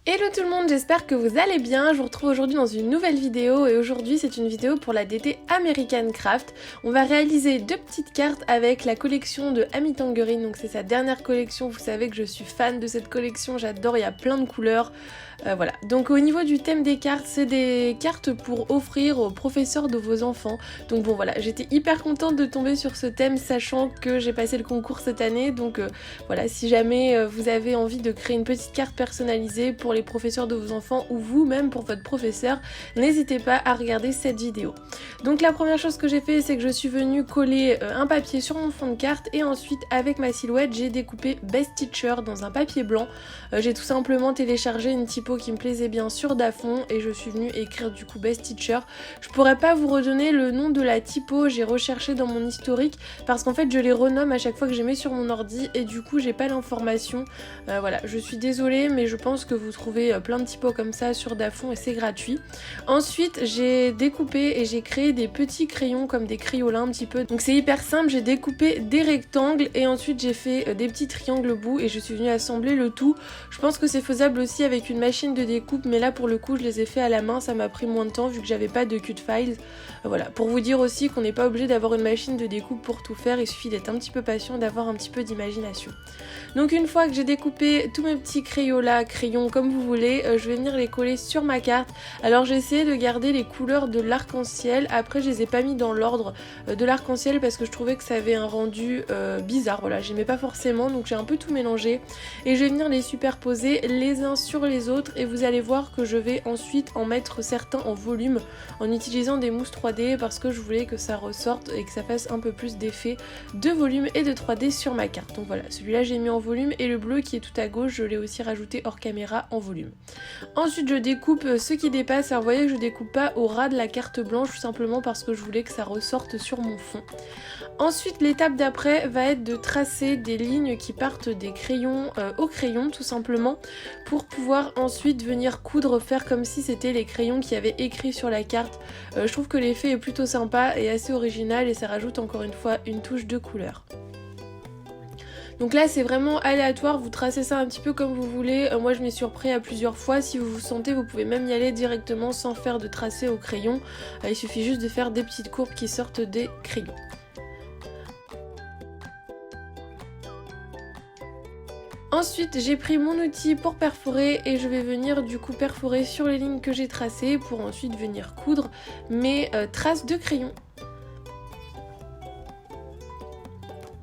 Hello tout le monde, j'espère que vous allez bien. Je vous retrouve aujourd'hui dans une nouvelle vidéo et aujourd'hui c'est une vidéo pour la DT American Craft. On va réaliser deux petites cartes avec la collection de Amy Tangerine, donc c'est sa dernière collection. Vous savez que je suis fan de cette collection, j'adore, il y a plein de couleurs. Voilà, donc au niveau du thème des cartes, c'est des cartes pour offrir aux professeurs de vos enfants. Donc bon voilà, j'étais hyper contente de tomber sur ce thème sachant que j'ai passé le concours cette année. Donc voilà, si jamais vous avez envie de créer une petite carte personnalisée pour les professeurs de vos enfants ou vous-même pour votre professeur, n'hésitez pas à regarder cette vidéo. Donc la première chose que j'ai fait, c'est que je suis venue coller un papier sur mon fond de carte et ensuite avec ma silhouette, j'ai découpé Best Teacher dans un papier blanc. J'ai tout simplement téléchargé une typo qui me plaisait bien sur Dafont et je suis venue écrire du coup Best Teacher. Je pourrais pas vous redonner le nom de la typo, j'ai recherché dans mon historique parce qu'en fait je les renomme à chaque fois que je les mets sur mon ordi et du coup j'ai pas l'information. Voilà, je suis désolée mais je pense que vous trouvez plein de typos comme ça sur Dafont et c'est gratuit. Ensuite j'ai découpé et j'ai créé des petits crayons comme des crayolins un petit peu. Donc c'est hyper simple, j'ai découpé des rectangles et ensuite j'ai fait des petits triangles au bout et je suis venue assembler le tout. Je pense que c'est faisable aussi avec une machine de découpe mais là pour le coup je les ai fait à la main, ça m'a pris moins de temps vu que j'avais pas de cut files. Voilà, pour vous dire aussi qu'on n'est pas obligé d'avoir une machine de découpe pour tout faire, il suffit d'être un petit peu patient, d'avoir un petit peu d'imagination. Donc une fois que j'ai découpé tous mes petits crayons comme vous voulez, je vais venir les coller sur ma carte. Alors j'ai essayé de garder les couleurs de l'arc-en-ciel, après je les ai pas mis dans l'ordre de l'arc-en-ciel parce que je trouvais que ça avait un rendu bizarre, voilà, j'aimais pas forcément donc j'ai un peu tout mélangé et je vais venir les superposer les uns sur les autres et vous allez voir que je vais ensuite en mettre certains en volume en utilisant des mousses 3D parce que je voulais que ça ressorte et que ça fasse un peu plus d'effet de volume et de 3D sur ma carte. Donc voilà, celui-là j'ai mis en volume et le bleu qui est tout à gauche je l'ai aussi rajouté hors caméra en volume. Ensuite je découpe ce qui dépasse, alors vous voyez que je découpe pas au ras de la carte blanche tout simplement parce que je voulais que ça ressorte sur mon fond. Ensuite l'étape d'après va être de tracer des lignes qui partent des crayons au crayon tout simplement pour pouvoir ensuite venir coudre, faire comme si c'était les crayons qui avaient écrit sur la carte. Je trouve que l'effet est plutôt sympa et assez original et ça rajoute encore une fois une touche de couleur. Donc là c'est vraiment aléatoire, vous tracez ça un petit peu comme vous voulez, moi je m'y suis repris à plusieurs fois, si vous vous sentez vous pouvez même y aller directement sans faire de tracé au crayon, il suffit juste de faire des petites courbes qui sortent des crayons. Ensuite j'ai pris mon outil pour perforer et je vais venir du coup perforer sur les lignes que j'ai tracées pour ensuite venir coudre mes traces de crayon.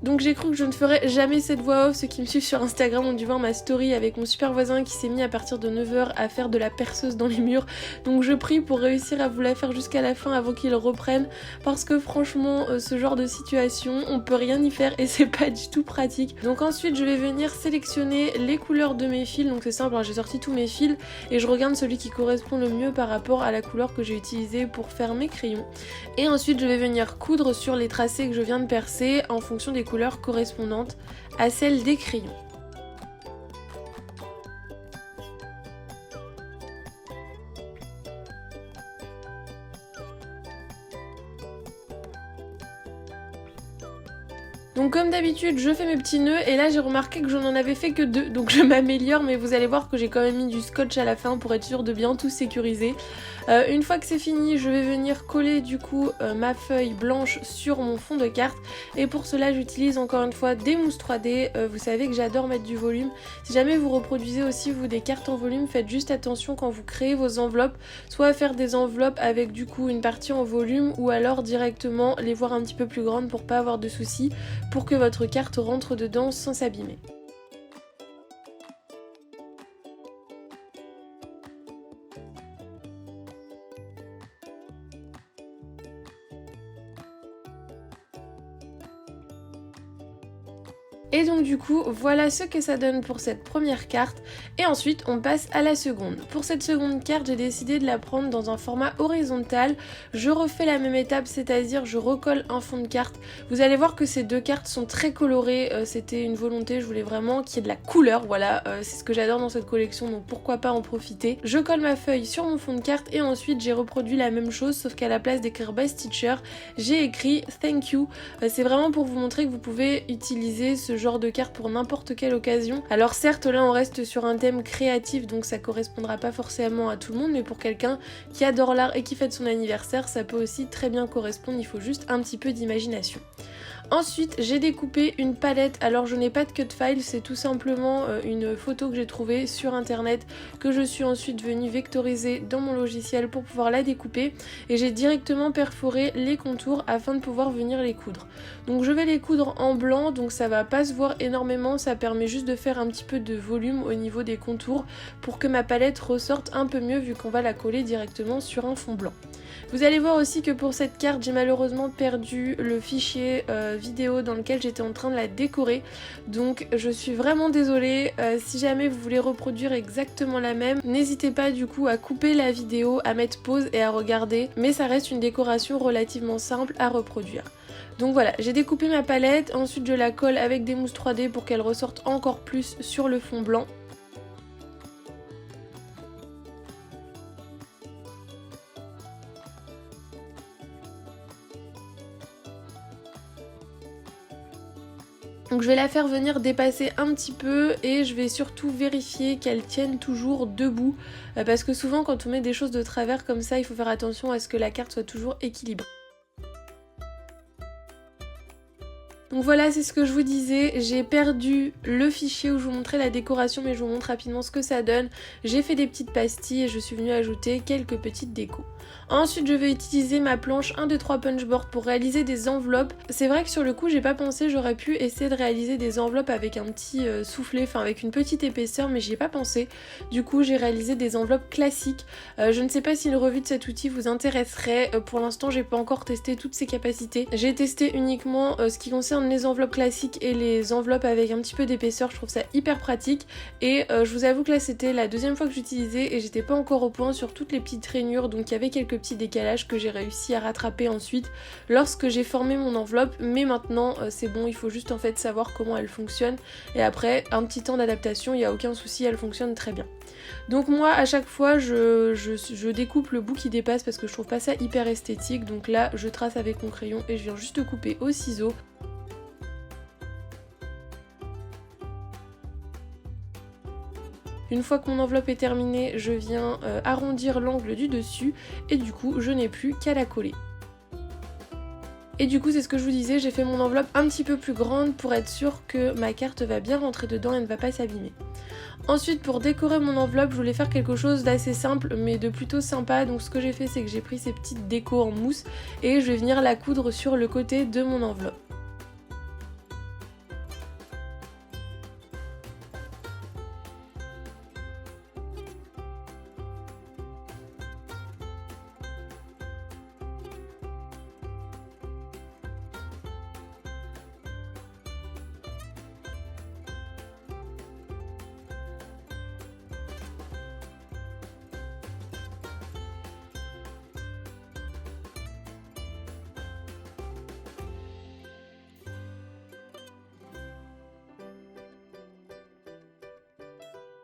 Donc j'ai cru que je ne ferais jamais cette voix off, ceux qui me suivent sur Instagram ont dû voir ma story avec mon super voisin qui s'est mis à partir de 9 h à faire de la perceuse dans les murs. Donc je prie pour réussir à vous la faire jusqu'à la fin avant qu'il reprenne parce que franchement ce genre de situation on peut rien y faire et c'est pas du tout pratique. Donc ensuite je vais venir sélectionner les couleurs de mes fils, donc c'est simple, hein, j'ai sorti tous mes fils et je regarde celui qui correspond le mieux par rapport à la couleur que j'ai utilisée pour faire mes crayons. Et ensuite je vais venir coudre sur les tracés que je viens de percer en fonction des couleurs correspondantes à celles des crayons. Donc comme d'habitude je fais mes petits nœuds et là j'ai remarqué que je n'en avais fait que 2 donc je m'améliore mais vous allez voir que j'ai quand même mis du scotch à la fin pour être sûre de bien tout sécuriser. Une fois que c'est fini je vais venir coller du coup ma feuille blanche sur mon fond de carte et pour cela j'utilise encore une fois des mousses 3D, vous savez que j'adore mettre du volume. Si jamais vous reproduisez aussi vous des cartes en volume, faites juste attention quand vous créez vos enveloppes, soit à faire des enveloppes avec du coup une partie en volume ou alors directement les voir un petit peu plus grandes pour pas avoir de soucis, pour que votre carte rentre dedans sans s'abîmer. Et donc du coup voilà ce que ça donne pour cette première carte et ensuite on passe à la seconde. Pour cette seconde carte j'ai décidé de la prendre dans un format horizontal, je refais la même étape, c'est-à-dire je recolle un fond de carte. Vous allez voir que ces deux cartes sont très colorées, c'était une volonté, je voulais vraiment qu'il y ait de la couleur, voilà, c'est ce que j'adore dans cette collection donc pourquoi pas en profiter. Je colle ma feuille sur mon fond de carte et ensuite j'ai reproduit la même chose sauf qu'à la place d'écrire Best Teacher j'ai écrit Thank you. C'est vraiment pour vous montrer que vous pouvez utiliser ce genre genre de carte pour n'importe quelle occasion. Alors certes là on reste sur un thème créatif donc ça correspondra pas forcément à tout le monde, mais pour quelqu'un qui adore l'art et qui fête son anniversaire ça peut aussi très bien correspondre, il faut juste un petit peu d'imagination. Ensuite j'ai découpé une palette, alors je n'ai pas de cut file, c'est tout simplement une photo que j'ai trouvée sur internet que je suis ensuite venue vectoriser dans mon logiciel pour pouvoir la découper et j'ai directement perforé les contours afin de pouvoir venir les coudre. Donc je vais les coudre en blanc, donc ça va pas se voir énormément, ça permet juste de faire un petit peu de volume au niveau des contours pour que ma palette ressorte un peu mieux vu qu'on va la coller directement sur un fond blanc. Vous allez voir aussi que pour cette carte j'ai malheureusement perdu le fichier vidéo dans lequel j'étais en train de la décorer, donc je suis vraiment désolée. Si jamais vous voulez reproduire exactement la même, n'hésitez pas du coup à couper la vidéo, à mettre pause et à regarder, mais ça reste une décoration relativement simple à reproduire. Donc voilà, j'ai découpé ma palette, ensuite je la colle avec des mousses 3D pour qu'elle ressorte encore plus sur le fond blanc. Donc je vais la faire venir dépasser un petit peu et je vais surtout vérifier qu'elle tienne toujours debout parce que souvent quand on met des choses de travers comme ça il faut faire attention à ce que la carte soit toujours équilibrée. Donc voilà, c'est ce que je vous disais, j'ai perdu le fichier où je vous montrais la décoration mais je vous montre rapidement ce que ça donne. J'ai fait des petites pastilles et je suis venue ajouter quelques petites décos. Ensuite je vais utiliser ma planche 1, 2, 3 punchboard pour réaliser des enveloppes. C'est vrai que sur le coup j'ai pas pensé, j'aurais pu essayer de réaliser des enveloppes avec un petit soufflet, enfin avec une petite épaisseur, mais j'y ai pas pensé. Du coup j'ai réalisé des enveloppes classiques. Je ne sais pas si une revue de cet outil vous intéresserait, pour l'instant j'ai pas encore testé toutes ses capacités. J'ai testé uniquement ce qui concerne les enveloppes classiques et les enveloppes avec un petit peu d'épaisseur, je trouve ça hyper pratique et je vous avoue que là c'était la deuxième fois que j'utilisais et j'étais pas encore au point sur toutes les petites rainures, donc il y avait quelques petits décalages que j'ai réussi à rattraper ensuite lorsque j'ai formé mon enveloppe, mais maintenant c'est bon, il faut juste en fait savoir comment elle fonctionne et après un petit temps d'adaptation, il n'y a aucun souci, elle fonctionne très bien. Donc moi à chaque fois je découpe le bout qui dépasse parce que je trouve pas ça hyper esthétique, donc là je trace avec mon crayon et je viens juste couper au ciseau. Une fois que mon enveloppe est terminée, je viens arrondir l'angle du dessus et du coup je n'ai plus qu'à la coller. Et du coup c'est ce que je vous disais, j'ai fait mon enveloppe un petit peu plus grande pour être sûre que ma carte va bien rentrer dedans et ne va pas s'abîmer. Ensuite pour décorer mon enveloppe je voulais faire quelque chose d'assez simple mais de plutôt sympa, donc ce que j'ai fait c'est que j'ai pris ces petites décos en mousse et je vais venir la coudre sur le côté de mon enveloppe.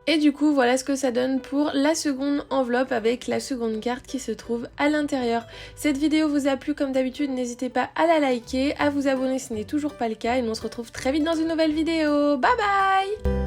Et du coup voilà ce que ça donne pour la seconde enveloppe avec la seconde carte qui se trouve à l'intérieur. Cette vidéo vous a plu comme d'habitude, n'hésitez pas à la liker, à vous abonner si ce n'est toujours pas le cas et nous on se retrouve très vite dans une nouvelle vidéo. Bye bye!